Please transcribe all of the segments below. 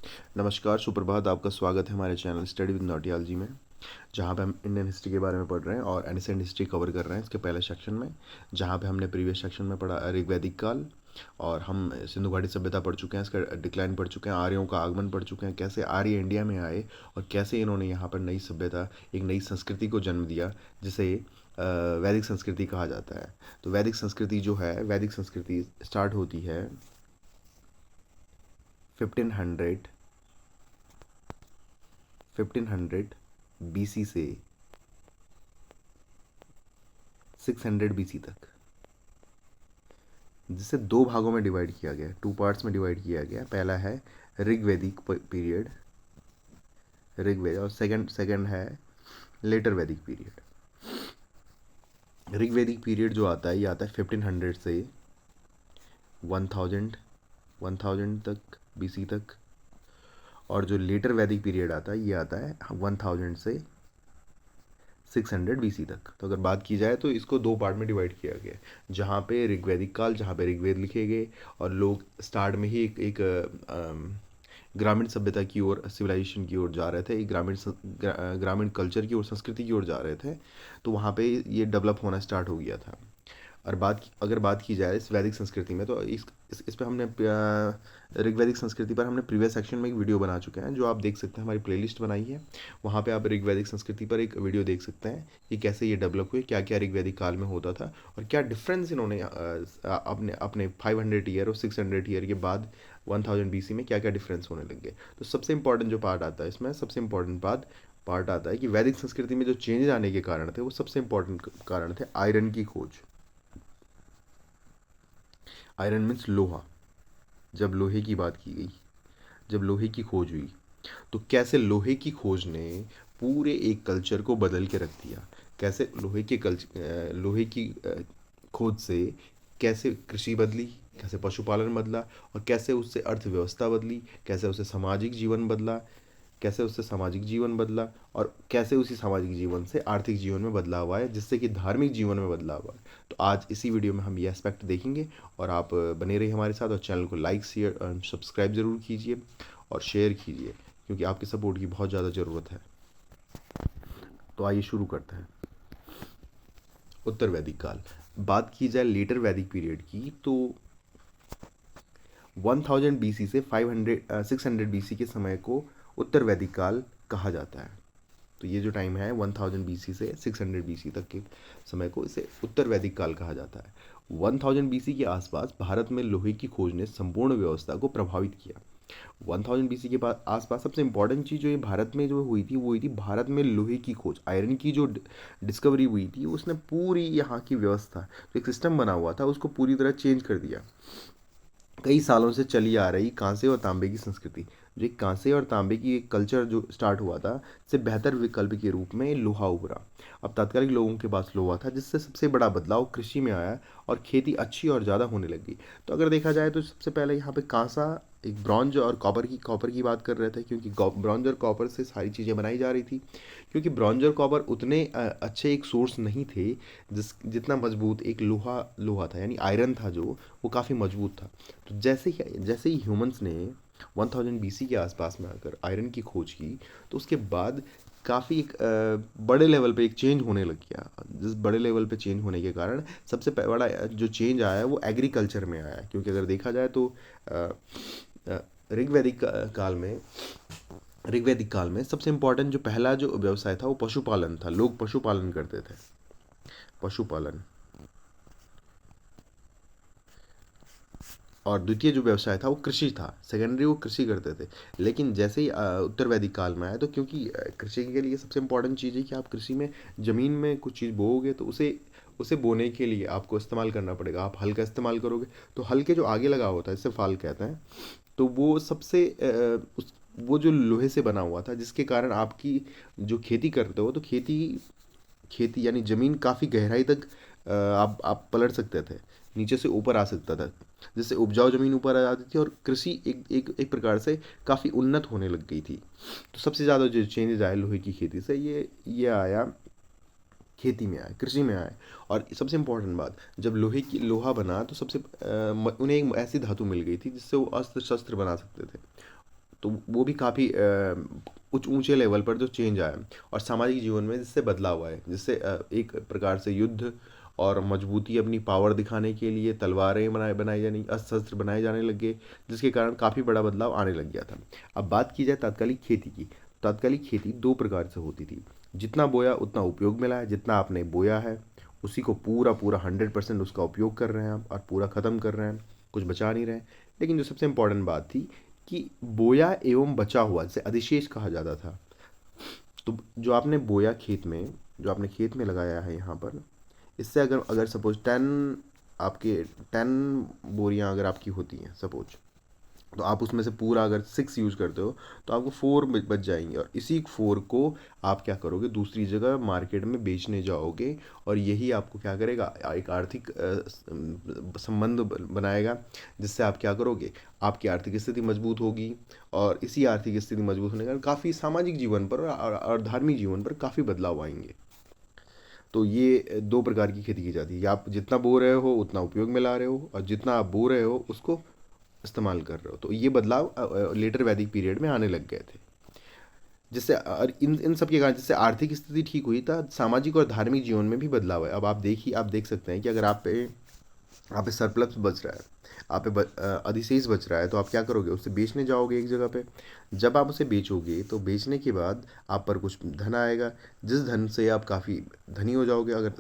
नमस्कार, सुप्रभात। आपका स्वागत है हमारे चैनल स्टडी विद नौटियाल में, जहाँ पे हम इंडियन हिस्ट्री के बारे में पढ़ रहे हैं और एंशिएंट हिस्ट्री कवर कर रहे हैं इसके पहले सेक्शन में। जहाँ पे हमने प्रीवियस सेक्शन में पढ़ा ऋग्वैदिक काल, और हम सिंधु घाटी सभ्यता पढ़ चुके हैं, इसका डिक्लाइन पढ़ चुके हैं, आर्यों का आगमन पढ़ चुके हैं, कैसे आर्य इंडिया में आए और कैसे इन्होंने यहाँ पर नई सभ्यता, एक नई संस्कृति को जन्म दिया, जिसे वैदिक संस्कृति कहा जाता है। तो वैदिक संस्कृति जो है, वैदिक संस्कृति स्टार्ट होती है 1500 बीसी से 600 बीसी तक, जिसे दो भागों में डिवाइड किया गया, टू पार्ट्स में डिवाइड किया गया। पहला है ऋग्वैदिक पीरियड, ऋग्वेद, और सेकंड है लेटर वैदिक पीरियड। ऋग्वैदिक पीरियड जो आता है, ये आता है 1500 से 1000 तक, बीसी तक। और जो लेटर वैदिक पीरियड आता है, ये आता है 1000 से 600 बीसी तक। तो अगर बात की जाए तो इसको दो पार्ट में डिवाइड किया गया, जहाँ पे ऋग्वैदिक काल, जहाँ पे ऋग्वेद लिखे गए और लोग स्टार्ट में ही एक ग्रामीण सभ्यता की ओर, सिविलाइजेशन की ओर जा रहे थे, एक ग्रामीण कल्चर की ओर, संस्कृति की ओर जा रहे थे। तो वहाँ पे ये डेवलप होना स्टार्ट हो गया था। और अगर बात की जाए इस वैदिक संस्कृति में, तो इस पे हमने ऋग्वैदिक संस्कृति पर हमने प्रीवियस सेक्शन में एक वीडियो बना चुके हैं, जो आप देख सकते हैं, हमारी प्लेलिस्ट बनाई है। वहाँ पे आप ऋग्वैदिक संस्कृति पर एक वीडियो देख सकते हैं कि कैसे ये डेवलप हुए, क्या क्या ऋग्वैदिक काल में होता था और क्या डिफरेंस इन्होंने अपने अपने 500 ईयर और 600 ईयर के बाद 1000 बीसी में क्या क्या डिफरेंस होने लग गए। तो सबसे इंपॉर्टेंट जो पार्ट आता है इसमें, सबसे इंपॉर्टेंट पार्ट आता है कि वैदिक संस्कृति में जो चेंज आने के कारण थे, वो सबसे इंपॉर्टेंट कारण थे आयरन की खोज। आयरन मीन्स लोहा। जब लोहे की बात की गई, जब लोहे की खोज हुई, तो कैसे लोहे की खोज ने पूरे एक कल्चर को बदल के रख दिया। कैसे लोहे की खोज से कैसे कृषि बदली, कैसे पशुपालन बदला, और कैसे उससे अर्थव्यवस्था बदली, कैसे उससे सामाजिक जीवन बदला, और कैसे उसी सामाजिक जीवन से आर्थिक जीवन में बदलाव आया, जिससे कि धार्मिक जीवन में बदलाव आया। तो आज इसी वीडियो में हम ये एस्पेक्ट देखेंगे, और आप बने रहिए हमारे साथ, और चैनल को लाइक, शेयर, सब्सक्राइब ज़रूर कीजिए और शेयर कीजिए, क्योंकि आपके सपोर्ट की बहुत ज़्यादा ज़रूरत है। तो आइए शुरू करते हैं। उत्तर वैदिक काल। बात की जाए लेटर वैदिक पीरियड की, तो 1000 बीसी से 600 बीसी के समय को उत्तर वैदिक काल कहा जाता है। तो ये जो टाइम है 1000 बीसी से 600 बीसी तक के समय को, इसे उत्तर वैदिक काल कहा जाता है। 1000 बीसी के आसपास भारत में लोहे की खोज ने संपूर्ण व्यवस्था को प्रभावित किया। 1000 बीसी के बाद आसपास सबसे इंपॉर्टेंट चीज़ जो ये भारत में जो हुई थी, वो हुई थी भारत में लोहे की खोज, आयरन की जो डिस्कवरी हुई थी, उसने पूरी यहाँ की व्यवस्था, जो एक सिस्टम बना हुआ था, उसको पूरी तरह चेंज कर दिया। कई सालों से चली आ रही कांसे और तांबे की संस्कृति, जो एक कांसे और तांबे की एक कल्चर जो स्टार्ट हुआ था, से बेहतर विकल्प के रूप में लोहा उभरा। अब तात्कालिक लोगों के पास लोहा था, जिससे सबसे बड़ा बदलाव कृषि में आया और खेती अच्छी और ज़्यादा होने लगी। तो अगर देखा जाए तो सबसे पहले यहाँ पे कांसा, एक ब्रॉन्ज और कॉपर की बात कर रहे थे, क्योंकि ब्रॉन्ज और कॉपर से सारी चीज़ें बनाई जा रही थी। क्योंकि ब्रॉन्ज और कॉपर उतने अच्छे एक सोर्स नहीं थे जितना मजबूत एक लोहा था, यानी आयरन था, जो वो काफ़ी मजबूत था। तो जैसे ही ह्यूमंस ने 1000 बीसी के आसपास में आकर आयरन की खोज की, तो उसके बाद काफ़ी एक बड़े लेवल पे एक चेंज होने लग गया। जिस बड़े लेवल पे चेंज होने के कारण सबसे बड़ा जो चेंज आया वो एग्रीकल्चर में आया। क्योंकि अगर देखा जाए तो अ, अ, ऋग्वैदिक काल में ऋग्वैदिक काल में सबसे इम्पोर्टेंट जो पहला जो व्यवसाय था, वो पशुपालन था। लोग पशुपालन करते थे, पशुपालन। और द्वितीय जो व्यवसाय था वो कृषि था, सेकेंडरी वो कृषि करते थे। लेकिन जैसे ही उत्तर वैदिक काल में आया, तो क्योंकि कृषि के लिए सबसे इंपॉर्टेंट चीज़ है कि आप कृषि में ज़मीन में कुछ चीज़ बोओगे, तो उसे उसे बोने के लिए आपको इस्तेमाल करना पड़ेगा। आप हल का इस्तेमाल करोगे, तो हल के जो आगे लगा होता है, इसे फाल कहते हैं। तो वो वो जो लोहे से बना हुआ था, जिसके कारण आपकी जो खेती करते हो, तो खेती खेती यानी ज़मीन काफ़ी गहराई तक आप पलट सकते थे, नीचे से ऊपर आ सकता था, जिससे उपजाऊ ज़मीन ऊपर आ जाती थी, और कृषि एक प्रकार से काफ़ी उन्नत होने लग गई थी। तो सबसे ज़्यादा जो चेंजेज आए लोहे की खेती से, ये आया, खेती में आया, कृषि में आया। और सबसे इम्पोर्टेंट बात, जब लोहा बना, तो उन्हें एक ऐसी धातु मिल गई थी जिससे वो अस्त्र शस्त्र बना सकते थे। तो वो भी काफ़ी कुछ ऊंचे लेवल पर जो चेंज आया और सामाजिक जीवन में जिससे बदलाव आए, जिससे एक प्रकार से युद्ध और मजबूती अपनी पावर दिखाने के लिए तलवारें बनाई जानी, अस्त्र बनाए जाने लगे, जिसके कारण काफ़ी बड़ा बदलाव आने लग गया था। अब बात की जाए तात्कालिक खेती की। तात्कालिक खेती दो प्रकार से होती थी। जितना बोया उतना उपयोग मिला है, जितना आपने बोया है उसी को पूरा पूरा 100% उसका उपयोग कर रहे हैं आप और पूरा ख़त्म कर रहे हैं, कुछ बचा नहीं रहे हैं। लेकिन जो सबसे इम्पोर्टेंट बात थी कि बोया एवं बचा हुआ, जिसे अधिशेष कहा जाता था, तो जो आपने बोया खेत में, जो आपने खेत में लगाया है यहाँ पर, इससे अगर अगर सपोज 10 बोरियाँ अगर आपकी होती हैं सपोज, तो आप उसमें से पूरा अगर 6 यूज़ करते हो तो आपको 4 बच जाएंगे और इसी 4 को आप क्या करोगे, दूसरी जगह मार्केट में बेचने जाओगे और यही आपको क्या करेगा, एक आर्थिक संबंध बनाएगा, जिससे आप क्या करोगे, आपकी आर्थिक स्थिति मजबूत होगी और इसी आर्थिक स्थिति मजबूत होने के कारण काफ़ी सामाजिक जीवन पर और धार्मिक जीवन पर काफ़ी बदलाव आएंगे। तो ये दो प्रकार की खेती की जाती है, आप जितना बो रहे हो उतना उपयोग में ला रहे हो और जितना आप बो रहे हो उसको इस्तेमाल कर रहे हो। तो ये बदलाव लेटर वैदिक पीरियड में आने लग गए थे, जिससे और इन सब के कारण जिससे आर्थिक स्थिति ठीक हुई था, सामाजिक और धार्मिक जीवन में भी बदलाव है। अब आप देख सकते हैं कि अगर आप पे सरप्लस बच रहा है, आप पे अधिशेष बच रहा है, तो आप क्या करोगे, उसे बेचने जाओगे एक जगह पे। जब आप उसे बेचोगे तो बेचने के बाद आप पर कुछ धन आएगा, जिस धन से आप काफ़ी धनी हो जाओगे। अगर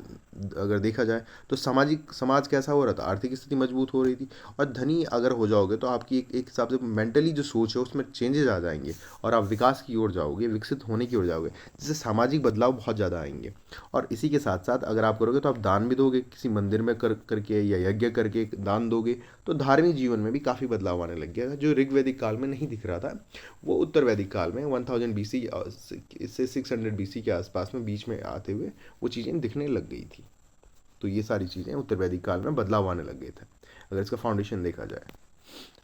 अगर देखा जाए तो समाज कैसा हो रहा था, आर्थिक स्थिति मजबूत हो रही थी। और धनी अगर हो जाओगे तो आपकी एक हिसाब से मेंटली जो सोच है उसमें चेंजेस आ जाएंगे और आप विकास की ओर जाओगे, विकसित होने की ओर जाओगे, जिससे सामाजिक बदलाव बहुत ज़्यादा आएंगे। और इसी के साथ साथ अगर आप करोगे तो आप दान भी दोगे, किसी मंदिर में करके या यज्ञ करके दान दोगे, तो धार्मिक जीवन में भी काफ़ी बदलाव आने लग गया, जो ऋग्वैदिक काल में नहीं दिख रहा था। वो उत्तर वैदिक काल में 1000 BC से 600 BC के आसपास में बीच में आते हुए वो चीज़ें दिखने लग गई थी। तो ये सारी चीज़ें उत्तर वैदिक काल में बदलाव आने लग गए थे, अगर इसका फाउंडेशन देखा जाए।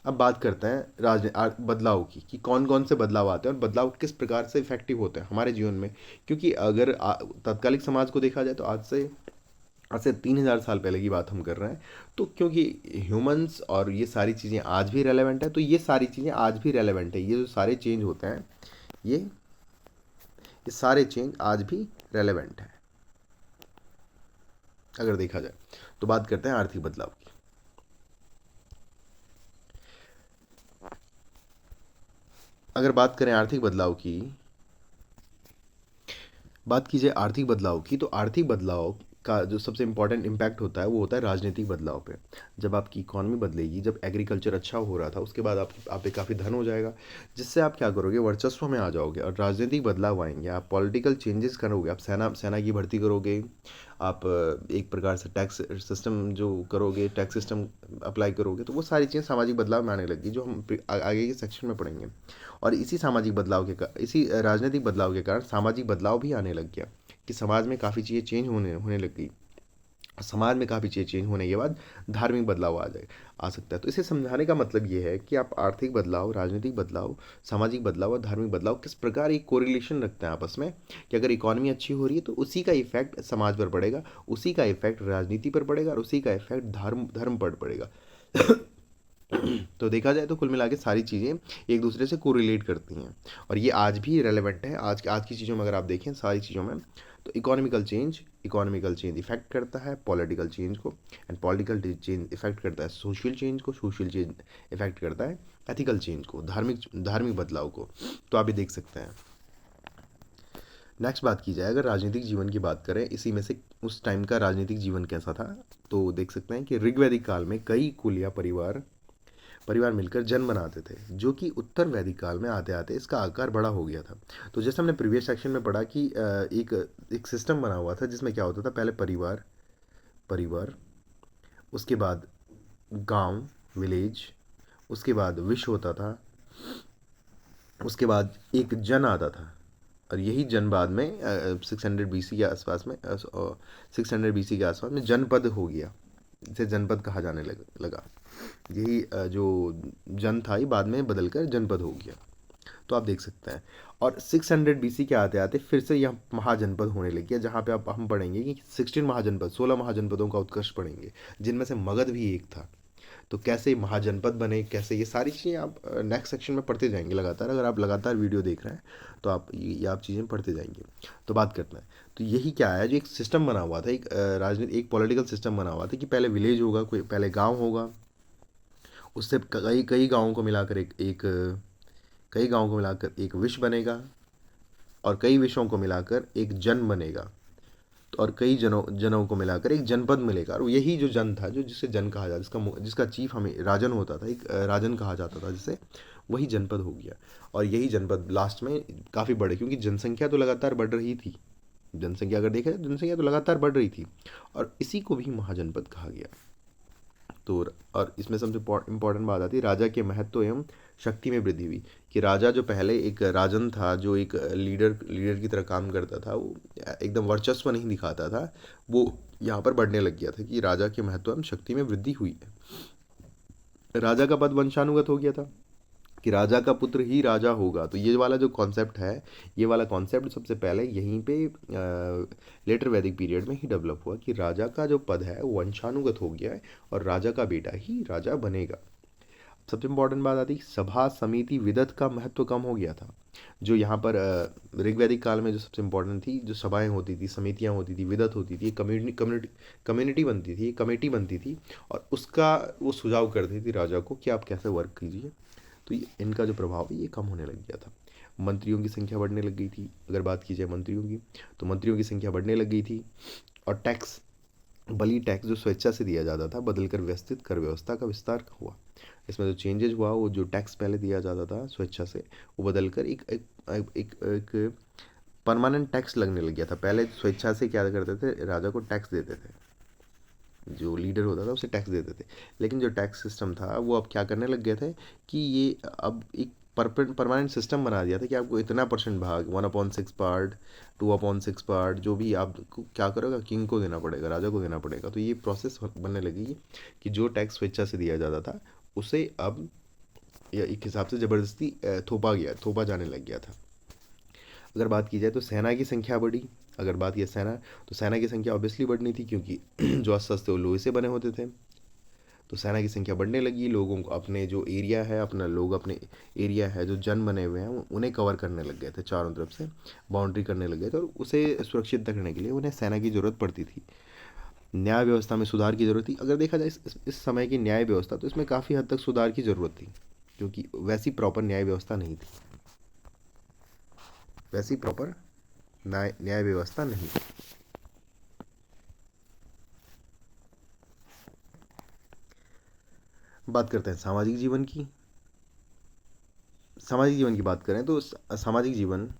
अब बात करते हैं बदलाव की, कि कौन कौन से बदलाव आते हैं और बदलाव किस प्रकार से इफेक्टिव होते हैं हमारे जीवन में। क्योंकि अगर तात्कालिक समाज को देखा जाए तो आज से 3000 साल पहले की बात हम कर रहे हैं। तो क्योंकि ह्यूमंस और ये सारी चीज़ें आज भी रेलेवेंट है, तो ये सारी चीज़ें आज भी रेलेवेंट है। ये जो सारे चेंज होते हैं, ये सारे चेंज आज भी रेलेवेंट है अगर देखा जाए। तो बात करते हैं आर्थिक बदलाव की। अगर बात करें आर्थिक बदलाव की, बात की जाए आर्थिक बदलाव की, तो आर्थिक बदलाव का जो सबसे इम्पोर्टेंट इम्पैक्ट होता है वो होता है राजनीतिक बदलाव पे। जब आपकी इकॉनमी बदलेगी, जब एग्रीकल्चर अच्छा हो रहा था, उसके बाद आप पे काफ़ी धन हो जाएगा, जिससे आप क्या करोगे, वर्चस्व में आ जाओगे और राजनीतिक बदलाव आएंगे। आप पॉलिटिकल चेंजेस करोगे, आप सेना की भर्ती करोगे, आप एक प्रकार से टैक्स सिस्टम जो करोगे, टैक्स सिस्टम अप्लाई करोगे। तो वो सारी चीज़ें सामाजिक बदलाव में आने लगी, जो हम आगे के सेक्शन में पढ़ेंगे। और इसी राजनीतिक बदलाव के कारण सामाजिक बदलाव भी आने लग गया, कि समाज में काफ़ी चीज़ें चेंज होने होने लग गई। समाज में काफ़ी चीज़ें चेंज होने के बाद धार्मिक बदलाव आ सकता है। तो इसे समझाने का मतलब ये है कि आप आर्थिक बदलाव, राजनीतिक बदलाव, सामाजिक बदलाव और धार्मिक बदलाव किस प्रकार एक कोरिलेशन रखते हैं आपस में, कि अगर इकॉनमी अच्छी हो रही है तो उसी का इफेक्ट समाज पर पड़ेगा, उसी का इफेक्ट राजनीति पर पड़ेगा और उसी का इफेक्ट धर्म पर पड़ेगा। तो देखा जाए तो कुल मिला के सारी चीज़ें एक दूसरे से कोरिलेट करती हैं और ये आज भी रेलेवेंट है। आज की चीज़ों में अगर आप देखें, सारी चीज़ों में, तो इकोनॉमिकल चेंज इफेक्ट करता है पॉलिटिकल चेंज को, एंड पॉलिटिकल चेंज इफेक्ट करता है सोशल चेंज को, सोशल चेंज इफेक्ट करता है एथिकल चेंज को, धार्मिक बदलाव को। तो आप ये देख सकते हैं। नेक्स्ट बात की जाए, अगर राजनीतिक जीवन की बात करें, इसी में से उस टाइम का राजनीतिक जीवन कैसा था, तो देख सकते हैं कि ऋग्वैदिक काल में कई कुल या परिवार मिलकर जन बनाते थे, जो कि उत्तर वैदिक काल में आते आते इसका आकार बड़ा हो गया था। तो जैसे हमने प्रीवियस सेक्शन में पढ़ा कि एक सिस्टम बना हुआ था, जिसमें क्या होता था, पहले परिवार, उसके बाद गांव, विलेज, उसके बाद विश्व होता था, उसके बाद एक जन आता था, और यही जन बाद में 600 BC के आसपास में 600 BC के आसपास में जनपद हो गया, इसे जनपद कहा जाने लगा। यही जो जन था, ये बाद में बदलकर जनपद हो गया। तो आप देख सकते हैं। और 600 BC के आते आते फिर से यह महाजनपद होने लग गया, जहाँ पे आप हम पढ़ेंगे कि 16 महाजनपद, 16 महाजनपदों का उत्कर्ष पढ़ेंगे, जिनमें से मगध भी एक था। तो कैसे महाजनपद बने, कैसे, ये सारी चीज़ें आप नेक्स्ट सेक्शन में पढ़ते जाएंगे लगातार। अगर आप लगातार वीडियो देख रहे हैं तो आप ये आप चीज़ें पढ़ते जाएंगे। तो बात करते हैं, तो यही क्या है, जो एक सिस्टम बना हुआ था, एक राजनीति, एक पॉलिटिकल सिस्टम बना हुआ था कि पहले विलेज होगा, कोई पहले गांव होगा, उससे कई कई गांवों को मिलाकर कई गांवों को मिलाकर एक विश्व बनेगा, और कई विषयों को मिलाकर एक जन बनेगा, तो और कई जनों को मिलाकर एक जनपद मिलेगा। और यही जो जन था, जो जिसे जन कहा जाता, जिसका चीफ हमें राजन होता था, एक राजन कहा जाता था जिसे, वही जनपद हो गया। और यही जनपद लास्ट में काफ़ी बड़े, क्योंकि जनसंख्या तो लगातार बढ़ रही थी, जनसंख्या अगर देखा जाए जनसंख्या तो लगातार बढ़ रही थी, और इसी को भी महाजनपद कहा गया। तो और इसमें सबसे इम्पोर्टेंट बात आती है राजा के महत्व एवं शक्ति में वृद्धि हुई, कि राजा जो पहले एक राजन था, जो एक लीडर की तरह काम करता था, वो एकदम वर्चस्व नहीं दिखाता था, वो यहाँ पर बढ़ने लग गया था, कि राजा के महत्व एवं शक्ति में वृद्धि हुई है। राजा का पद वंशानुगत हो गया था, कि राजा का पुत्र ही राजा होगा। तो ये वाला जो कॉन्सेप्ट है, ये वाला कॉन्सेप्ट सबसे पहले यहीं पे लेटर वैदिक पीरियड में ही डेवलप हुआ, कि राजा का जो पद है वो वंशानुगत हो गया है, और राजा का बेटा ही राजा बनेगा। सबसे इम्पोर्टेंट बात आती है, सभा समिति विदत का महत्व कम हो गया था। जो यहाँ पर ऋग्वैदिक काल में जो सबसे इम्पोर्टेंट थी, जो सभाएं होती थी, समितियाँ होती थी, विदत होती थी, कम्युनिटी बनती थी, कमेटी बनती थी, और उसका वो सुझाव करती थी राजा को कि आप कैसे वर्क कीजिए। तो ये इनका जो प्रभाव है ये कम होने लग गया था। मंत्रियों की संख्या बढ़ने लग गई थी। अगर बात की जाए मंत्रियों की, तो मंत्रियों की संख्या बढ़ने लग गई थी, और टैक्स, बली टैक्स जो स्वेच्छा से दिया जाता था, बदलकर व्यवस्थित कर व्यवस्था का विस्तार हुआ। इसमें जो चेंजेज हुआ, वो जो टैक्स पहले दिया जाता था स्वेच्छा से, वो बदलकर एक परमानेंट टैक्स लगने लग गया था। पहले स्वेच्छा से क्या करते थे, राजा को टैक्स देते थे, जो लीडर होता था उसे टैक्स देते थे, लेकिन जो टैक्स सिस्टम था वो अब क्या करने लग गए थे, कि ये अब एक परमानेंट सिस्टम बना दिया था, कि आपको इतना परसेंट भाग, 1/6 पार्ट, 2/6 पार्ट, जो भी आपको क्या करेगा, किंग को देना पड़ेगा, राजा को देना पड़ेगा। तो ये प्रोसेस बनने लगी, कि जो टैक्स स्वेच्छा से दिया जाता था उसे अब या एक हिसाब से ज़बरदस्ती थोपा जाने लग गया था। अगर बात की जाए तो सेना की संख्या बढ़ी। अगर बात की सेना, तो सेना की संख्या ऑब्वियसली बढ़नी थी, क्योंकि जो अस्त्र थे वो लोहे से बने होते थे। तो सेना की संख्या बढ़ने लगी, लोगों को अपने जो एरिया है, अपने एरिया है जो जन बने हुए हैं, उन्हें कवर करने लग गए थे, चारों तरफ से बाउंड्री करने लग गए थे, और उसे सुरक्षित रखने के लिए उन्हें सेना की ज़रूरत पड़ती थी। न्याय व्यवस्था में सुधार की ज़रूरत थी। अगर देखा जाए इस समय की न्याय व्यवस्था, तो इसमें काफ़ी हद तक सुधार की ज़रूरत थी, क्योंकि वैसी प्रॉपर न्याय व्यवस्था नहीं थी, वैसी प्रॉपर न्याय व्यवस्था नहीं थी। बात करते हैं सामाजिक जीवन की। सामाजिक जीवन की बात करें तो सामाजिक जीवन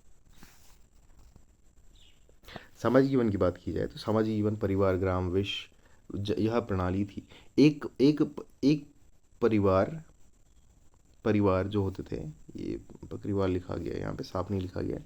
की बात की जाए तो सामाजिक जीवन परिवार, ग्राम, विश्व, यह प्रणाली थी। एक एक एक परिवार परिवार जो होते थे, ये परिवार लिखा गया है यहाँ पे, साफ नहीं लिखा गया है।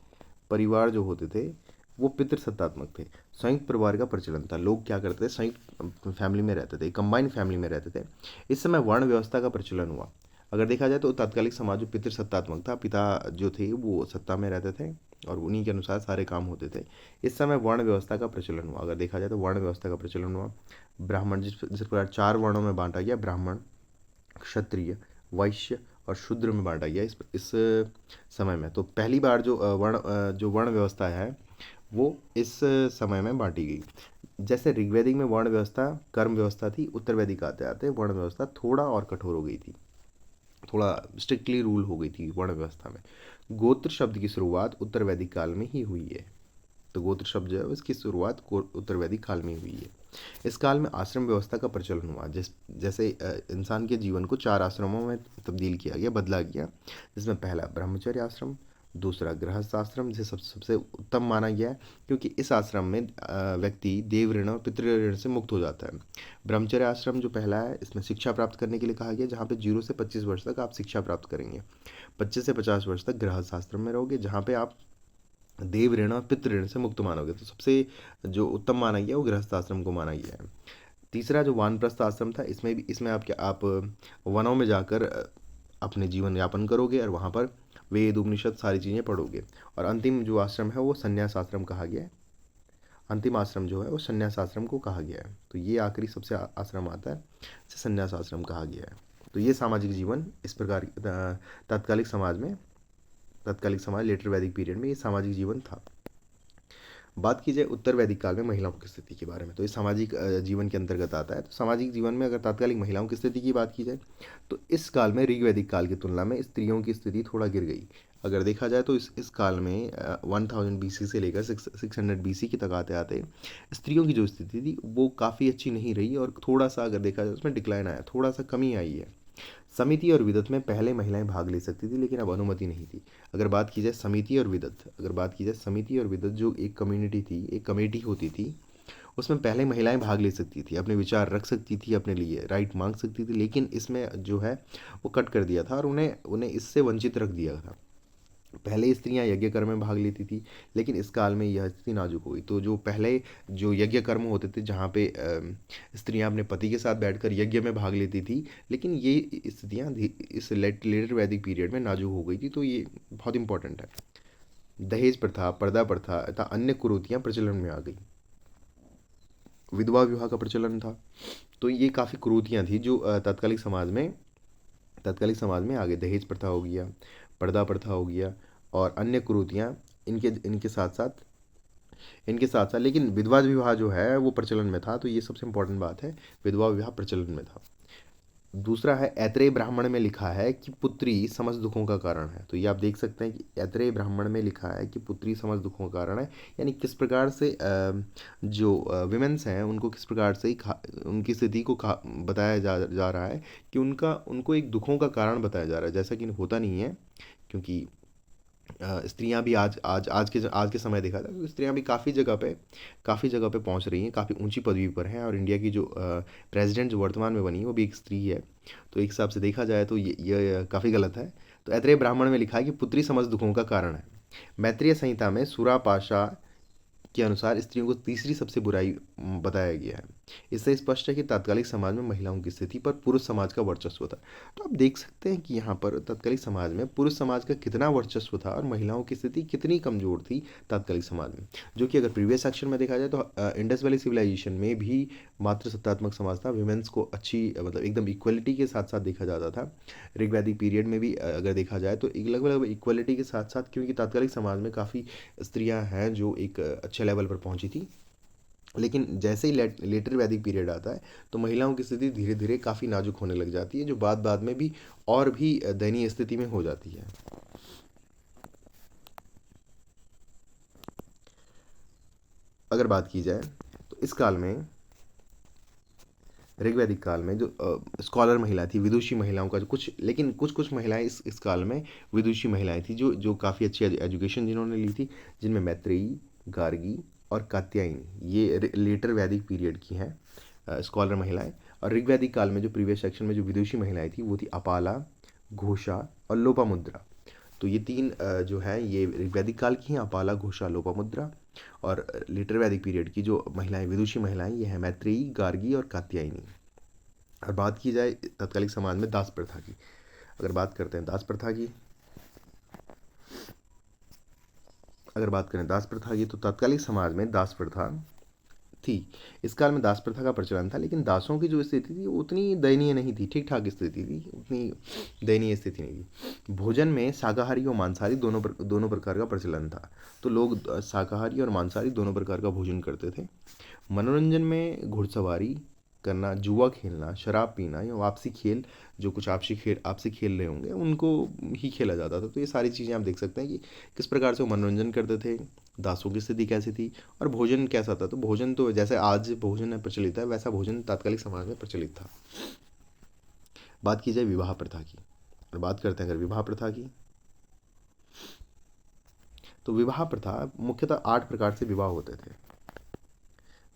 परिवार जो होते थे वो पितृसत्तात्मक थे। संयुक्त परिवार का प्रचलन था। लोग क्या करते थे, संयुक्त फैमिली में रहते थे, कंबाइंड फैमिली में रहते थे। इस समय वर्ण व्यवस्था का प्रचलन हुआ। अगर देखा जाए तो तात्कालिक समाज जो पितृसत्तात्मक था, पिता जो थे वो सत्ता में रहते थे, और उन्हीं के अनुसार सारे काम होते थे। इस समय वर्ण व्यवस्था का प्रचलन हुआ। अगर देखा जाए तो वर्ण व्यवस्था का प्रचलन हुआ। ब्राह्मण, जिस प्रकार 4 वर्णों में बांटा गया, ब्राह्मण, क्षत्रिय, वैश्य और शूद्र में बांटा गया इस समय में। तो पहली बार जो वर्ण व्यवस्था है वो इस समय में बांटी गई। जैसे ऋग्वैदिक में वर्ण व्यवस्था कर्म व्यवस्था थी, उत्तर वैदिक आते आते वर्ण व्यवस्था थोड़ा और कठोर हो गई थी, थोड़ा स्ट्रिक्टली रूल हो गई थी वर्ण व्यवस्था में। गोत्र शब्द की शुरुआत उत्तर वैदिक काल में ही हुई है। तो गोत्र शब्द जो है इसकी शुरुआत उत्तर वैदिक काल में हुई है। इस काल में आश्रम व्यवस्था का प्रचलन हुआ। जैसे इंसान के जीवन को 4 आश्रमों में तब्दील किया गया, बदला गया, जिसमें पहला ब्रह्मचर्य आश्रम, दूसरा गृहस्थ आश्रम, जिसे सबसे उत्तम माना गया है, क्योंकि इस आश्रम में व्यक्ति देव ऋण और पितृ ऋण से मुक्त हो जाता है। ब्रह्मचर्य आश्रम जो पहला है, इसमें शिक्षा प्राप्त करने के लिए कहा गया, जहाँ पे 0 से 25 वर्ष तक आप शिक्षा प्राप्त करेंगे। 25 से 50 वर्ष तक गृहस्थ आश्रम में रहोगे, जहाँ पे आप देव ऋण और पितृ ऋण से मुक्त मानोगे। तो सबसे जो उत्तम माना गया वो गृहस्थ आश्रम को माना गया है। तीसरा जो वानप्रस्थ आश्रम था, इसमें आप वनों में जाकर अपने जीवन यापन करोगे, और वहाँ पर वेद उपनिषद सारी चीज़ें पढ़ोगे। और अंतिम जो आश्रम है वो संन्यास आश्रम कहा गया है। अंतिम आश्रम जो है वो संन्यास आश्रम को कहा गया है। तो ये आखिरी सबसे आश्रम आता है जिसे संन्यास आश्रम कहा गया है। तो ये सामाजिक जीवन इस प्रकार तात्कालिक समाज में, तात्कालिक समाज लेटर वैदिक पीरियड में ये सामाजिक जीवन था। बात की जाए उत्तर वैदिक काल में महिलाओं की स्थिति के बारे में, तो ये सामाजिक जीवन के अंतर्गत आता है। तो सामाजिक जीवन में अगर तात्कालिक महिलाओं की स्थिति की बात की जाए तो इस काल में ऋग्वैदिक काल की तुलना में स्त्रियों की स्थिति थोड़ा गिर गई। अगर देखा जाए तो इस काल में 1000 BC से लेकर 600 BC की तक आते आते स्त्रियों की जो स्थिति थी वो काफ़ी अच्छी नहीं रही, और थोड़ा सा अगर देखा जाए उसमें डिक्लाइन आया, थोड़ा सा कमी आई है। समिति और विदत में पहले महिलाएं भाग ले सकती थी, लेकिन अब अनुमति नहीं थी। अगर बात की जाए समिति और विदत, अगर बात की जाए समिति और विदत जो एक कम्युनिटी थी, एक कमेटी होती थी, उसमें पहले महिलाएं भाग ले सकती थी, अपने विचार रख सकती थी, अपने लिए राइट मांग सकती थी, लेकिन इसमें जो है वो कट कर दिया था और उन्हें उन्हें इससे वंचित रख दिया था। पहले स्त्रियां यज्ञ कर्म में भाग लेती थी, लेकिन इस काल में यह स्थिति नाजुक हो गई। तो जो पहले जो यज्ञ कर्म होते थे जहाँ पे स्त्रियां अपने पति के साथ बैठकर यज्ञ में भाग लेती थी, लेकिन ये स्थितियां इस लेटर वैदिक पीरियड में नाजुक हो गई थी। तो ये बहुत इंपॉर्टेंट है। दहेज प्रथा, पर्दा प्रथा तथा अन्य कुरीतियां प्रचलन में आ गई। विधवा विवाह का प्रचलन था। तो ये काफ़ी कुरीतियां थी जो तात्कालिक समाज में आ गई। दहेज प्रथा हो गया, पर्दा प्रथा हो गया और अन्य कुरीतियां इनके इनके साथ साथ लेकिन विधवा विवाह जो है वो प्रचलन में था। तो ये सबसे इंपॉर्टेंट बात है, विधवा विवाह प्रचलन में था। दूसरा है ऐत्रेय ब्राह्मण में लिखा है कि पुत्री समस्त दुखों का कारण है। तो ये आप देख सकते हैं कि ऐत्रेय ब्राह्मण में लिखा है कि पुत्री समस्त दुखों का कारण है, यानी किस प्रकार से जो विमेंस हैं उनको किस प्रकार से उनकी स्थिति को बताया जा रहा है कि उनको एक दुखों का कारण बताया जा रहा है, जैसा कि होता नहीं है। क्योंकि स्त्रियां भी आज के समय देखा जाए तो स्त्रियां भी काफ़ी जगह पे पहुंच रही हैं, काफ़ी ऊंची पदवी पर हैं, और इंडिया की जो प्रेसिडेंट जो वर्तमान में बनी है वो भी एक स्त्री है। तो एक हिसाब से देखा जाए तो ये काफ़ी गलत है। तो ऐत्रेय ब्राह्मण में लिखा है कि पुत्री समस्त दुखों का कारण है। मैत्रेय संहिता में सुरापाशा के अनुसार स्त्रियों को तीसरी सबसे बुराई बताया गया है। इससे स्पष्ट है कि तात्कालिक समाज में महिलाओं की स्थिति पर पुरुष समाज का वर्चस्व था। तो आप देख सकते हैं कि यहाँ पर तात्कालिक समाज में पुरुष समाज का कितना वर्चस्व था और महिलाओं की स्थिति कितनी कमजोर थी तात्कालिक समाज में। जो कि अगर प्रीवियस सेक्शन में देखा जाए तो इंडस वैली सिविलाइजेशन में भी मातृ सत्तात्मक समाज था, विमेंस को अच्छी मतलब एकदम इक्वलिटी के साथ साथ देखा जाता था। ऋग्वैदिक पीरियड में भी अगर देखा जाए तो लगभग इक्वलिटी के साथ साथ, क्योंकि तात्कालिक समाज में काफ़ी स्त्रियां हैं जो एक अच्छे लेवल पर पहुंची थी। लेकिन जैसे ही लेटर वैदिक पीरियड आता है तो महिलाओं की स्थिति धीरे धीरे काफ़ी नाजुक होने लग जाती है, जो बाद में भी और भी दयनीय स्थिति में हो जाती है। अगर बात की जाए तो इस काल में, ऋग्वैदिक काल में जो स्कॉलर महिला थी, विदुषी महिलाओं का जो कुछ महिलाएं इस काल में विदुषी महिलाएं थी जो काफ़ी अच्छी एजुकेशन जिन्होंने ली थी, जिनमें मैत्रेयी, गार्गी और कात्यायनी ये लेटर वैदिक पीरियड की हैं स्कॉलर महिलाएं। और ऋग्वैदिक काल में जो प्रीवियस सेक्शन में जो विदुषी महिलाएं थी वो थी अपाला, घोषा और लोपामुद्रा। तो ये तीन जो है ये ऋग्वैदिक काल की हैं, अपाला, घोषा, लोपामुद्रा। और लेटर वैदिक पीरियड की जो महिलाएं, विदुषी महिलाएं, ये हैं मैत्रेयी, गार्गी और कात्यायनी। और बात की जाए तत्कालिक समाज में दास प्रथा की, अगर बात करते हैं दास प्रथा की, अगर बात करें दास प्रथा की तो तत्कालिक समाज में दास प्रथा थी। इस काल में दास प्रथा का प्रचलन था, लेकिन दासों की जो स्थिति थी वो उतनी दयनीय नहीं थी, ठीक ठाक स्थिति थी, उतनी दयनीय स्थिति नहीं थी। भोजन में शाकाहारी और मांसाहारी दोनों प्रकार का प्रचलन था। तो लोग शाकाहारी और मांसाहारी दोनों प्रकार का भोजन करते थे। मनोरंजन में घुड़सवारी करना, जुआ खेलना, शराब पीना या आपसी खेल, जो कुछ आपसी खेल रहे होंगे उनको ही खेला जाता था। तो ये सारी चीज़ें आप देख सकते हैं कि किस प्रकार से वो मनोरंजन करते थे, दासों की स्थिति कैसी थी और भोजन कैसा था। तो भोजन तो जैसे आज भोजन प्रचलित है वैसा भोजन तात्कालिक समाज में प्रचलित था। बात की जाए विवाह प्रथा की, और बात करते हैं अगर विवाह प्रथा की, तो विवाह प्रथा मुख्यतः 8 प्रकार से विवाह होते थे।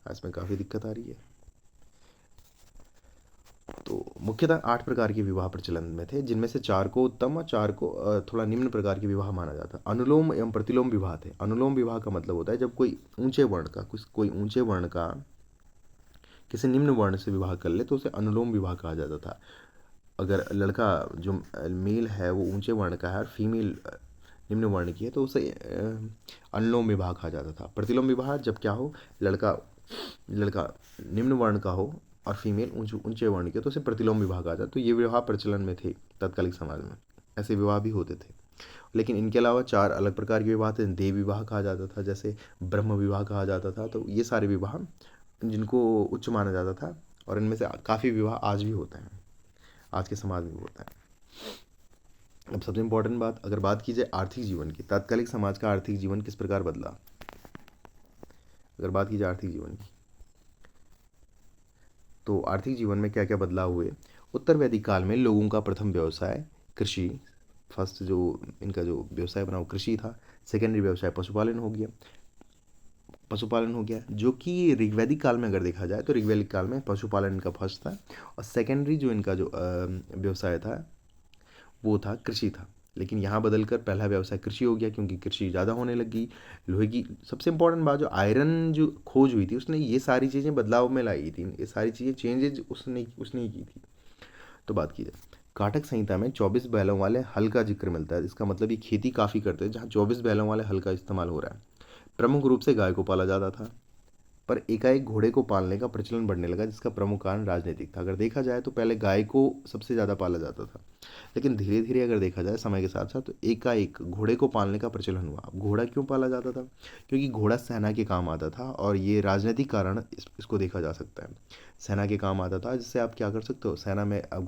इसमें काफ़ी दिक्कत आ रही है। तो मुख्यतः 8 प्रकार के विवाह प्रचलन में थे, जिनमें से 4 को उत्तम और 4 को थोड़ा निम्न प्रकार के विवाह माना जाता है। अनुलोम एवं प्रतिलोम विवाह थे। अनुलोम विवाह का मतलब होता है जब कोई ऊंचे वर्ण का किसी निम्न वर्ण से विवाह कर ले तो उसे अनुलोम विवाह कहा जाता था। अगर लड़का जो मेल है वो ऊंचे वर्ण का है और फीमेल निम्न वर्ण की है तो उसे अनुलोम विवाह कहा जाता था। प्रतिलोम विवाह जब क्या हो, लड़का लड़का निम्न वर्ण का हो और फीमेल ऊंचे वर्ण के, तो उसे प्रतिलोम विवाह कहा जाता। तो ये विवाह प्रचलन में थे तत्कालिक समाज में, ऐसे विवाह भी होते थे। लेकिन इनके अलावा 4 अलग प्रकार के विवाह थे। देव विवाह कहा जाता था, जैसे ब्रह्म विवाह कहा जाता था। तो ये सारे विवाह जिनको उच्च माना जाता था, और इनमें से काफ़ी विवाह आज भी होते हैं, आज के समाज में भी होता है। अब सबसे इम्पोर्टेंट बात, अगर बात की जाए आर्थिक जीवन की, तात्कालिक समाज का आर्थिक जीवन किस प्रकार बदला। अगर बात की जाए आर्थिक जीवन की, तो आर्थिक जीवन में क्या क्या बदलाव हुए। उत्तर वैदिक काल में लोगों का प्रथम व्यवसाय कृषि, फर्स्ट जो इनका जो व्यवसाय बना वो कृषि था। सेकेंडरी व्यवसाय पशुपालन हो गया, जो कि ऋग्वैदिक काल में अगर देखा जाए तो ऋग्वैदिक काल में पशुपालन इनका फर्स्ट था, और सेकेंडरी जो इनका जो व्यवसाय था वो था कृषि था। लेकिन यहाँ बदलकर पहला व्यवसाय कृषि हो गया, क्योंकि कृषि ज़्यादा होने लगी। लोहे की सबसे इंपॉर्टेंट बात, जो आयरन जो खोज हुई थी, उसने ये सारी चीज़ें बदलाव में लाई थी, ये सारी चीज़ें चेंजेज उसने ही की थी। तो बात की जाए, काटक संहिता में 24 बैलों वाले हल का जिक्र मिलता है। इसका मतलब ये खेती काफ़ी करते हैं जहाँ 24 बैलों वाले हल का इस्तेमाल हो रहा है। प्रमुख रूप से गाय को पाला जाता था, पर एकाएक घोड़े को पालने का प्रचलन बढ़ने लगा, जिसका प्रमुख कारण राजनीतिक था। अगर देखा जाए तो पहले गाय को सबसे ज़्यादा पाला जाता था, लेकिन धीरे धीरे अगर देखा जाए समय के साथ साथ, तो एकाएक घोड़े को पालने का प्रचलन हुआ। अब घोड़ा क्यों पाला जाता था, क्योंकि घोड़ा सेना के काम आता था, और ये राजनीतिक कारण इसको देखा जा सकता है। सेना के काम आता था, जिससे आप क्या कर सकते हो, सेना में आप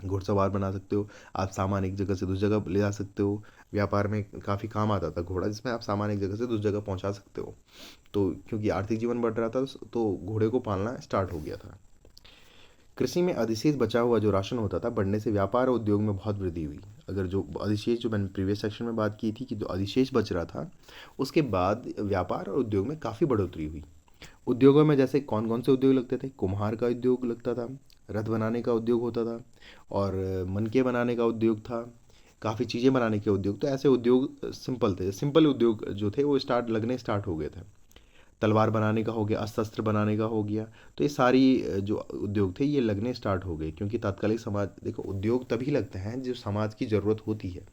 घुड़सवार बना सकते हो, आप सामान एक जगह से दूसरी जगह ले जा सकते हो। व्यापार में काफ़ी काम आता था घोड़ा, जिसमें आप सामान एक जगह से दूसरी जगह पहुंचा सकते हो। तो क्योंकि आर्थिक जीवन बढ़ रहा था, तो घोड़े को पालना स्टार्ट हो गया था। कृषि में अधिशेष बचा हुआ जो राशन होता था, बढ़ने से व्यापार और उद्योग में बहुत वृद्धि हुई। अगर जो अधिशेष, जो मैंने प्रीवियस सेक्शन में बात की थी कि जो अधिशेष बच रहा था, उसके बाद व्यापार और उद्योग में काफ़ी बढ़ोतरी हुई। उद्योगों में जैसे कौन कौन से उद्योग लगते थे, कुम्हार का उद्योग लगता था, रथ बनाने का उद्योग होता था, और मनके बनाने का उद्योग था, काफ़ी चीज़ें बनाने के उद्योग। तो ऐसे उद्योग सिंपल थे, सिंपल उद्योग जो थे वो स्टार्ट हो गए थे। तलवार बनाने का हो गया, अस्त्र शस्त्र बनाने का हो गया। तो ये सारी जो उद्योग थे ये लगने स्टार्ट हो गए, क्योंकि तात्कालिक समाज, देखो उद्योग तभी लगते हैं जो समाज की ज़रूरत होती है।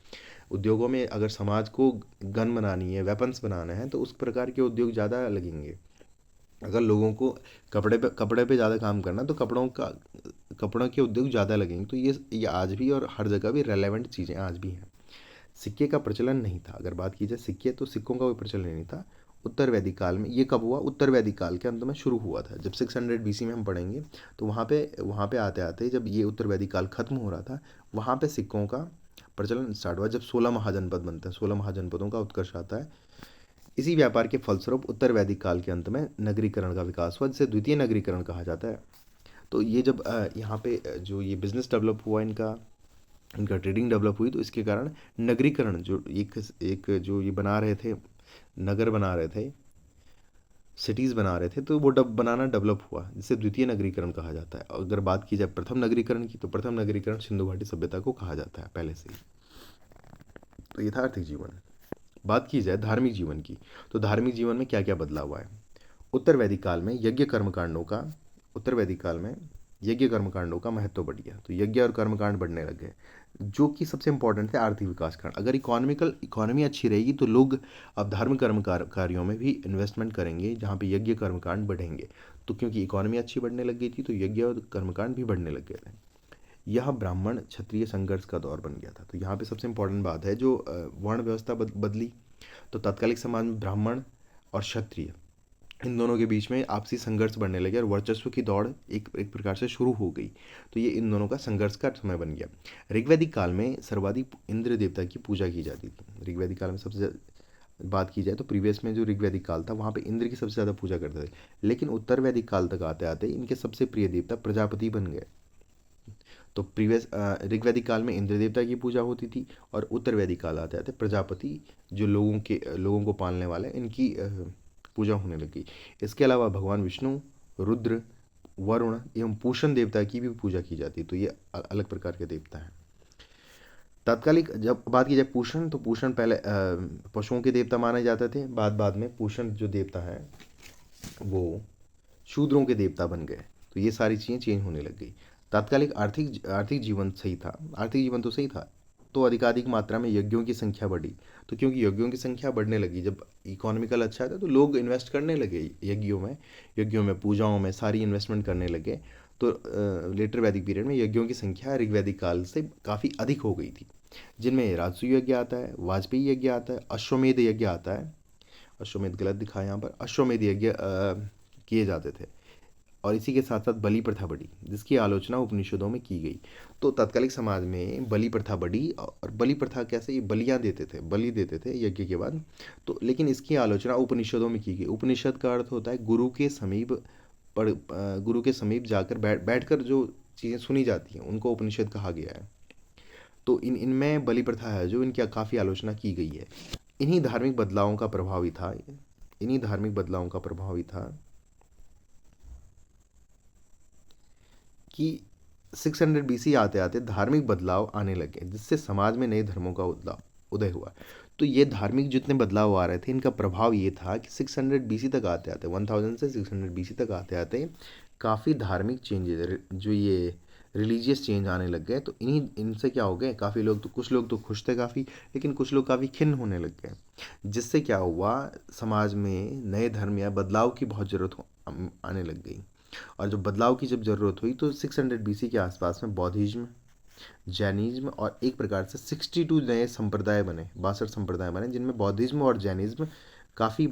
उद्योगों में अगर समाज को गन बनानी है, वेपन्स बनाना है, तो उस प्रकार के उद्योग ज़्यादा लगेंगे। अगर लोगों को कपड़े पे ज़्यादा काम करना, तो कपड़ों के उद्योग ज़्यादा लगेंगे। तो ये आज भी और हर जगह भी रेलेवेंट चीज़ें आज भी हैं। सिक्के का प्रचलन नहीं था। अगर बात की जाए सिक्के, तो सिक्कों का कोई प्रचलन नहीं था उत्तर वैदिक काल में। ये कब हुआ, उत्तर वैदिक काल के अंत में शुरू हुआ था। जब 600 BC में हम पढ़ेंगे, तो वहाँ पे आते आते जब ये उत्तर वैदिक काल खत्म हो रहा था, वहाँ पे सिक्कों का प्रचलन स्टार्ट हुआ, जब 16 महाजनपद बनते हैं, 16 महाजनपदों का उत्कर्ष आता है। इसी व्यापार के फलस्वरूप उत्तर वैदिक काल के अंत में नगरीकरण का विकास हुआ, जिसे द्वितीय नगरीकरण कहा जाता है। तो ये जब यहाँ पे जो ये बिजनेस डेवलप हुआ, इनका इनका ट्रेडिंग डेवलप हुई, तो इसके कारण नगरीकरण, जो एक एक जो ये बना रहे थे, नगर बना रहे थे, सिटीज़ बना रहे थे, तो वो बनाना डेवलप हुआ, जिसे द्वितीय नगरीकरण कहा जाता है। अगर बात की जाए प्रथम नगरीकरण की, तो प्रथम नगरीकरण सिंधु घाटी सभ्यता को कहा जाता है पहले से ही। तो ये था आर्थिक जीवन। बात की जाए धार्मिक जीवन की, तो धार्मिक जीवन में क्या क्या बदलाव हुआ है। उत्तर वैदिक काल में यज्ञ कर्मकांडों का उत्तर वैदिक काल में यज्ञ कर्मकांडों का महत्व बढ़ गया। तो यज्ञ और कर्मकांड बढ़ने लग गए, जो कि सबसे इंपॉर्टेंट थे आर्थिक विकास कारण। अगर इकोनॉमी अच्छी रहेगी, तो लोग अब धर्म कार्यों में भी इन्वेस्टमेंट करेंगे, जहाँ पे यज्ञ कर्मकांड बढ़ेंगे। तो क्योंकि इकोनॉमी अच्छी बढ़ने लग गई थी, तो यज्ञ और कर्मकांड भी बढ़ने लग गए थे। यह ब्राह्मण क्षत्रिय संघर्ष का दौर बन गया था। तो यहाँ पे सबसे इंपॉर्टेंट बात है, जो वर्ण व्यवस्था बदली। तो तात्कालिक समाज में ब्राह्मण और क्षत्रिय, इन दोनों के बीच में आपसी संघर्ष बढ़ने लगे, और वर्चस्व की दौड़ एक प्रकार से शुरू हो गई। तो ये इन दोनों का संघर्ष का समय बन गया। ऋग्वैदिक काल में सर्वाधिक इंद्र देवता की पूजा की जाती थी। ऋग्वैदिक काल में सबसे बात की जाए, तो प्रीवियस में जो ऋग्वैदिक काल था, वहाँ पे इंद्र की सबसे ज़्यादा पूजा करते थे। लेकिन उत्तर वैदिक काल तक आते आते इनके सबसे प्रिय देवता प्रजापति बन गए। तो प्रीवियस ऋग्वैदिक काल में इंद्र देवता की पूजा होती थी, और उत्तर वैदिक काल आते आते प्रजापति, जो लोगों को पालने वाले, इनकी पूजा होने लगी। इसके अलावा भगवान विष्णु, रुद्र, वरुण एवं पूषण देवता की भी पूजा की जाती है। तो ये अलग प्रकार के देवता हैं। तात्कालिक जब बात की जाए पूषण, तो पूषण पहले पशुओं के देवता माने जाते थे। बाद में पूषण जो देवता है वो शूद्रों के देवता बन गए। तो ये सारी चीज़ें चेंज होने लग गई। तात्कालिक आर्थिक आर्थिक जीवन सही था, आर्थिक जीवन तो सही था, तो अधिकाधिक मात्रा में यज्ञों की संख्या बढ़ी। तो क्योंकि यज्ञों की संख्या बढ़ने लगी, जब इकोनॉमिकल अच्छा था तो लोग इन्वेस्ट करने लगे यज्ञों में पूजाओं में सारी इन्वेस्टमेंट करने लगे। तो लेटर वैदिक पीरियड में यज्ञों की संख्या ऋग्वैदिक काल से काफ़ी अधिक हो गई थी, जिनमें राजसूय यज्ञ आता है, वाजपेयी यज्ञ आता है, अश्वमेध यज्ञ आता है। अश्वमेध गलत दिखा है यहाँ पर, अश्वमेध यज्ञ किए जाते थे। और इसी के साथ साथ बलि प्रथा बढ़ी, जिसकी आलोचना उपनिषदों में की गई। तो तत्कालिक समाज में बलि प्रथा बढ़ी, और बलि प्रथा कैसे, ये बलि देते थे यज्ञ के बाद। तो लेकिन इसकी आलोचना उपनिषदों में की गई। उपनिषद का अर्थ होता है गुरु के समीप जाकर बैठकर जो चीज़ें सुनी जाती हैं उनको उपनिषद कहा गया है। तो इनमें बलि प्रथा है जो, इनकी काफ़ी आलोचना की गई है। इन्हीं धार्मिक बदलावों का प्रभाव ही था कि 600 BC आते आते धार्मिक बदलाव आने लगे, जिससे समाज में नए धर्मों का उदय हुआ। तो ये धार्मिक जितने बदलाव आ रहे थे, इनका प्रभाव ये था कि 600 BC तक आते आते 1000 से 600 BC तक आते आते काफ़ी धार्मिक चेंजेस, जो ये रिलीजियस चेंज आने लग गए। तो इनसे क्या हो गए, काफ़ी लोग तो, कुछ लोग तो खुश थे काफ़ी, लेकिन कुछ लोग काफ़ी खिन्न होने लग गए। जिससे क्या हुआ, समाज में नए धर्म या बदलाव की बहुत ज़रूरत आने लग गई। और जब बदलाव की ज़रूरत हुई तो 600 BC के आसपास में बौद्धिज्म, जैनिज्म और एक प्रकार से 62 नए संप्रदाय बने, 62 संप्रदाय बने, जिनमें बौद्धिज्म और जैनिज्म काफ़ी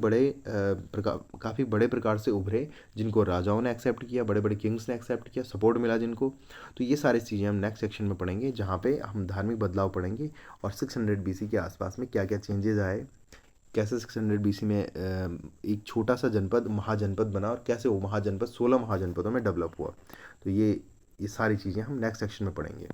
बड़े प्रकार से उभरे, जिनको राजाओं ने एक्सेप्ट किया, बड़े बड़े किंग्स ने एक्सेप्ट किया, सपोर्ट मिला जिनको। तो ये सारी चीज़ें हम नेक्स्ट सेक्शन में पढ़ेंगे, जहाँ पे हम धार्मिक बदलाव पढ़ेंगे और 600 BC के आसपास में क्या क्या चेंजेस आए, कैसे 600 BC में एक छोटा सा जनपद महाजनपद बना, और कैसे वो महाजनपद 16 महाजनपदों में डेवलप हुआ। तो ये सारी चीज़ें हम नेक्स्ट सेक्शन में पढ़ेंगे,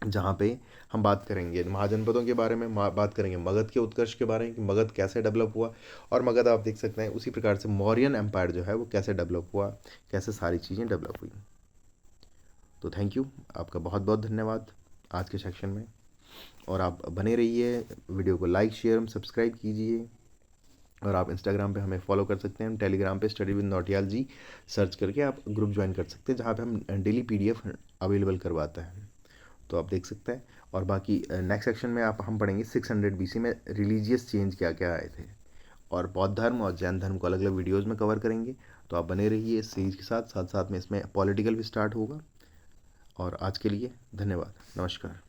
जहाँ पे हम बात करेंगे महाजनपदों के बारे में, बात करेंगे मगध के उत्कर्ष के बारे में कि मगध कैसे डेवलप हुआ। और मगध आप देख सकते हैं उसी प्रकार से मौर्यन एम्पायर जो है वो कैसे डेवलप हुआ, कैसे सारी चीज़ें डेवलप हुई। तो थैंक यू, आपका बहुत बहुत धन्यवाद आज के सेक्शन में। और आप बने रहिए, वीडियो को लाइक शेयर सब्सक्राइब कीजिए। और आप इंस्टाग्राम पे हमें फॉलो कर सकते हैं, टेलीग्राम पे study with Nautiyal ji search करके आप ग्रुप ज्वाइन कर सकते हैं, जहाँ पे हम डेली PDF अवेलेबल करवाते हैं, तो आप देख सकते हैं। और बाकी नेक्स्ट सेक्शन में हम पढ़ेंगे 600 BC में रिलीजियस चेंज क्या क्या आए थे, और बौद्ध धर्म और जैन धर्म को अलग अलग वीडियोज़ में कवर करेंगे। तो आप बने रहिए इस सीरीज़ के साथ साथ में इसमें पॉलिटिकल भी स्टार्ट होगा। और आज के लिए धन्यवाद, नमस्कार।